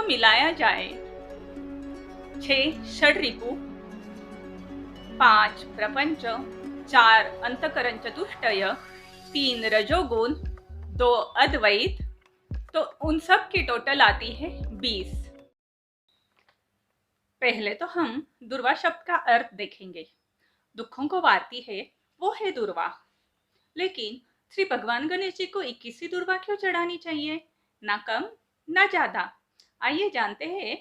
मिलाया जाए। 6 षड्रिपु, 5 प्रपंच, 4 अंतकरण चतुष्टय, 3 रजोगुण, 2 अद्वैत, तो उन सब की टोटल आती है 20। पहले तो हम दुर्वा शब्द का अर्थ देखेंगे। दुखों को वारती है वो है दुर्वा। लेकिन श्री भगवान गणेश जी को 21 दुर्वा क्यों चढ़ानी चाहिए, ना कम ना ज्यादा? आइए जानते हैं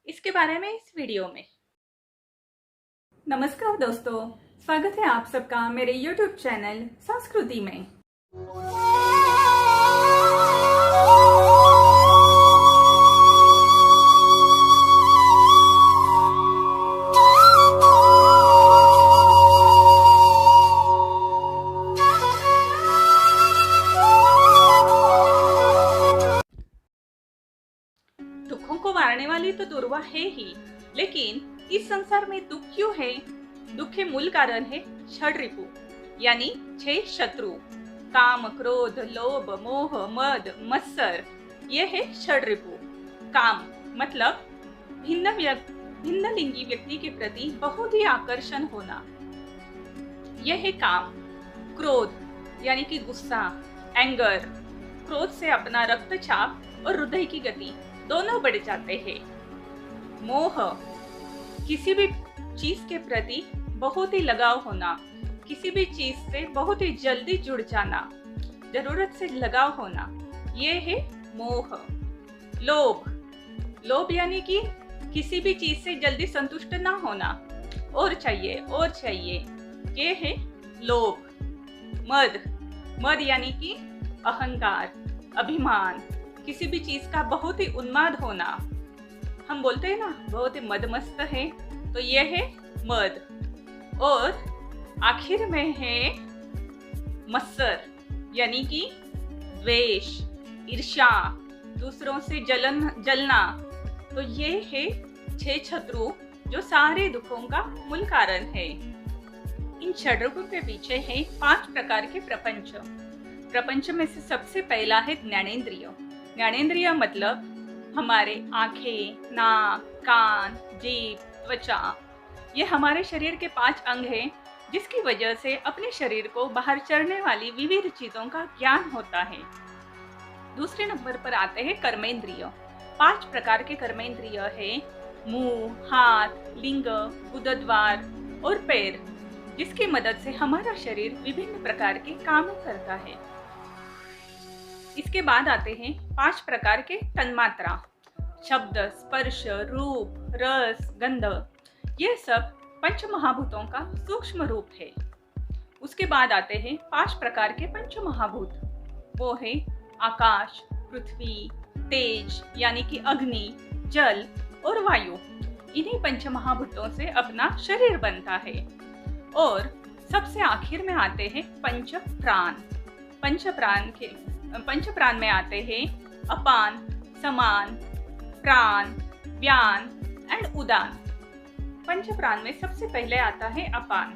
इसके बारे में इस वीडियो में। नमस्कार दोस्तों, स्वागत है आप सबका मेरे YouTube चैनल संस्कृति में। दुखों को वारने वाली तो दुर्वा है ही, लेकिन इस संसार में दुख क्यों है? दुख के मूल कारण है षड्रिपु यानी 6 शत्रु। काम, क्रोध, लोभ, मोह, मद, मत्सर, ये है षड्रिपु। काम मतलब भिन्न लिंगी व्यक्ति के प्रति बहुत ही आकर्षण होना, यह है काम। क्रोध यानी कि गुस्सा, एंगर, क्रोध से अपना रक्तचाप और हृदय की गति दोनों बढ़ जाते हैं। मोह, किसी भी चीज के प्रति बहुत ही लगाव होना, किसी भी चीज से बहुत ही जल्दी जुड़ जाना, जरूरत से लगाव होना, ये है मोह। लोभ, लोभ यानी कि किसी भी चीज से जल्दी संतुष्ट ना होना, और चाहिए, ये है लोभ। मद, मद यानी कि अहंकार, अभिमान, किसी भी चीज का बहुत ही उन्माद होना। हम बोलते हैं ना बहुत ही मदमस्त है, तो ये है मद। और आखिर में है मत्सर यानी कि द्वेष, ईर्ष्या, दूसरों से जलना। तो ये है 6 शत्रु जो सारे दुखों का मूल कारण है। इन षड्रिपु के पीछे है 5 प्रकार के प्रपंच। प्रपंच में से सबसे पहला है ज्ञानेंद्रिय। ज्ञानेंद्रिय मतलब हमारे आंखें, नाक, कान, जीभ, त्वचा, ये हमारे शरीर के 5 अंग हैं, जिसकी वजह से अपने शरीर को बाहर चढ़ने वाली विविध चीजों का ज्ञान होता है। दूसरे नंबर पर आते हैं कर्मेंद्रिय। 5 प्रकार के कर्मेंद्रिय है मुंह, हाथ, लिंग, गुदद्वार और पैर, जिसकी मदद से हमारा शरीर विभिन्न प्रकार के काम करता है। इसके बाद आते हैं 5 प्रकार के तन्मात्रा, शब्द, स्पर्श, रूप, रस, गंध, ये सब पंच महाभूतों का सूक्ष्म रूप है। उसके बाद आते हैं 5 प्रकार के पंच महाभूत, वो है आकाश, पृथ्वी, तेज यानी कि अग्नि, जल और वायु। इन्हीं पंच महाभूतों से अपना शरीर बनता है। और सबसे आखिर में आते हैं पंच प्राण। पंच प्राण में आते हैं अपान, समान, प्राण, व्यान एंड उदान। पंच प्राण में सबसे पहले आता है अपान।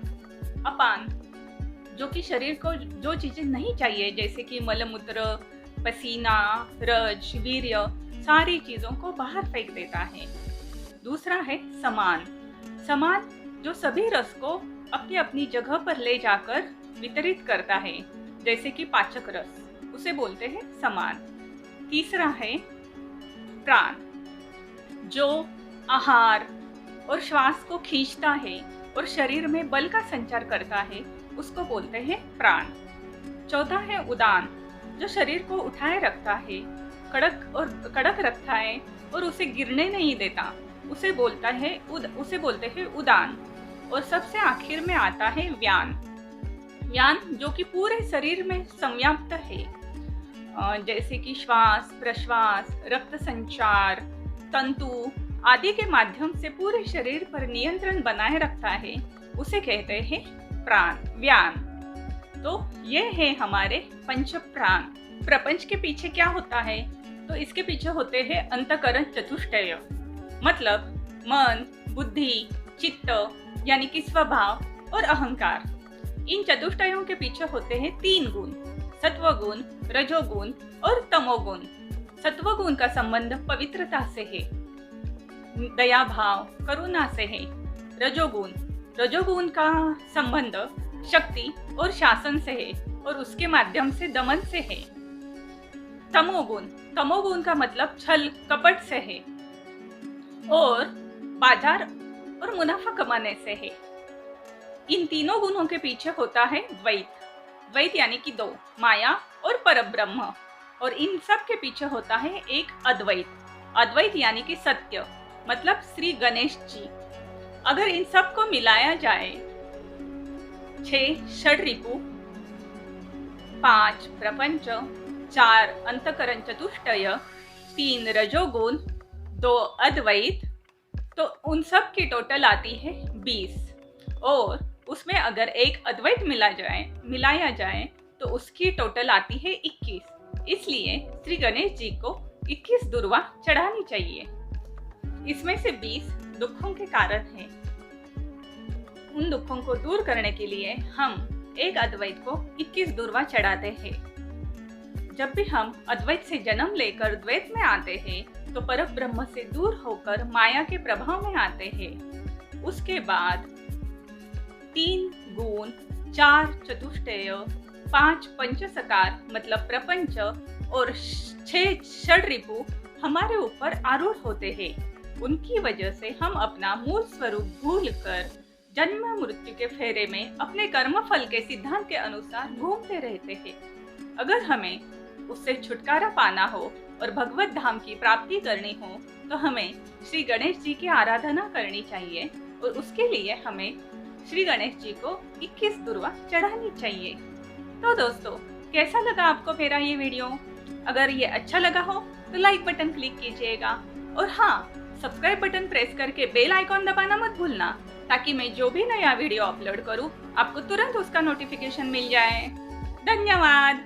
अपान जो कि शरीर को जो चीजें नहीं चाहिए, जैसे कि मलमूत्र, पसीना, रज, वीर्य, सारी चीजों को बाहर फेंक देता है। दूसरा है समान। समान जो सभी रस को अपनी अपनी जगह पर ले जाकर वितरित करता है, जैसे कि पाचक रस, उसे बोलते हैं समान। तीसरा है प्राण, जो आहार और श्वास को खींचता है और शरीर में बल का संचार करता है, उसको बोलते हैं प्राण। चौथा है उदान, जो शरीर को उठाए रखता है, कड़क रखता है और उसे गिरने नहीं देता, उसे बोलते हैं उदान। और सबसे आखिर में आता है व्यान। व्यान जो कि पूरे शरीर में संव्याप्त है, जैसे कि श्वास, प्रश्वास, रक्त संचार, तंतु आदि के माध्यम से पूरे शरीर पर नियंत्रण बनाए रखता है, उसे कहते हैं प्राण, व्यान। तो ये है हमारे पंच प्राण। प्रपंच के पीछे क्या होता है? तो इसके पीछे होते हैं अंतकरण चतुष्टय, मतलब मन, बुद्धि, चित्त यानी कि स्वभाव और अहंकार। इन चतुष्टयों के पीछे होते हैं 3 गुण, सत्वगुण, रजोगुण और तमोगुण। सत्वगुण का संबंध पवित्रता से है, दया भाव करुणा से है। रजोगुण का संबंध शक्ति और शासन से है और उसके माध्यम से दमन से है। तमोगुण का मतलब छल कपट से है और बाजार और मुनाफा कमाने से है। इन तीनों गुणों के पीछे होता है द्वैत यानी कि दो, माया और परब्रह्म, और इन सब के पीछे होता है एक अद्वैत यानी कि सत्य, मतलब श्री गणेश जी। अगर इन सब को मिलाया जाए, 6 षड्रिपु, 5 प्रपंच, 4 अंतकरण चतुष्टय, 3 रजोगुण, 2 अद्वैत, तो उन सब की टोटल आती है 20, और उसमें अगर एक अद्वैत मिलाया जाए तो उसकी टोटल आती है 21। इसलिए श्री गणेश जी को 21 दुर्वा चढ़ानी चाहिए। इसमें से 20 दुखों के कारण हैं। उन दुखों को दूर करने के लिए हम एक अद्वैत को 21 दुर्वा चढ़ाते हैं। जब भी हम अद्वैत से जन्म लेकर द्वैत में आते हैं तो परम ब्रह्म से दूर होकर माया के प्रभाव में आते हैं। उसके बाद 3 गुण, 4 चतुष्टय, 5 पंचसकार मतलब प्रपंच और 6 षड्रिपु हमारे ऊपर आरूढ़ होते हैं। उनकी वजह से हम अपना मूल स्वरूप भूलकर जन्म मृत्यु के फेरे में अपने कर्म फल के सिद्धांत के अनुसार घूमते रहते हैं। अगर हमें उससे छुटकारा पाना हो और भगवत धाम की प्राप्ति करनी हो तो हमें श्री गणेश जी की आराधना करनी चाहिए, और उसके लिए हमें श्री गणेश जी को 21 दुर्वा चढ़ानी चाहिए। तो दोस्तों, कैसा लगा आपको मेरा ये वीडियो? अगर ये अच्छा लगा हो तो लाइक बटन क्लिक कीजिएगा, और हाँ, सब्सक्राइब बटन प्रेस करके बेल आइकॉन दबाना मत भूलना, ताकि मैं जो भी नया वीडियो अपलोड करूँ आपको तुरंत उसका नोटिफिकेशन मिल जाए। धन्यवाद।